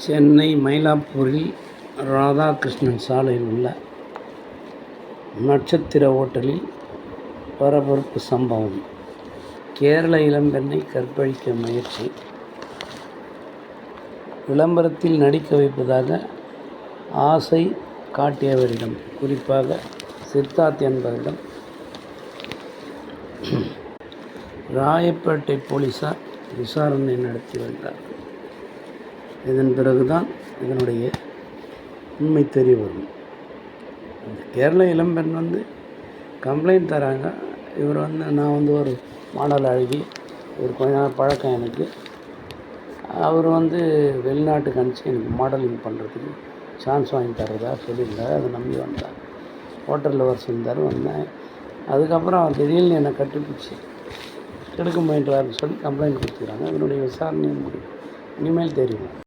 சென்னை மயிலாப்பூரில் ராதாகிருஷ்ணன் சாலையில் உள்ள நட்சத்திர ஓட்டலில் பரபரப்பு சம்பவம். கேரள இளம்பெண்ணை கற்பழிக்க முயற்சி. விளம்பரத்தில் நடிக்க வைப்பதாக ஆசை காட்டியவரிடம், குறிப்பாக சித்தார்த் என்பவரிடம் ராயப்பேட்டை போலீசார் விசாரணை நடத்தி வந்தார். இதன் பிறகுதான் இதனுடைய உண்மை தெரிய வரும். அந்த கேரள இளம்பெண் கம்ப்ளைண்ட் தராங்க. இவர் நான் ஒரு மாடல் அழகி, ஒரு கொஞ்ச நாள் பழக்கம் எனக்கு. அவர் வெளிநாட்டுக்கு அனுப்பிச்சு எனக்கு மாடலிங் பண்ணுறதுக்கு சான்ஸ் வாங்கி தர்றதா சொல்லியிருந்தார். அதை நம்பி வந்தார். ஹோட்டலில் வர சொல்லியிருந்தார். வந்தேன். அதுக்கப்புறம் அவர் திடீர்னு என்னை கட்டிப்பிடிச்சி கெடுக்க முயன்றாருன்னு சொல்லி கம்ப்ளைண்ட் கொடுத்துக்கிறாங்க. இதனுடைய விசாரணை முடியும். இனிமேல் தெரியும்.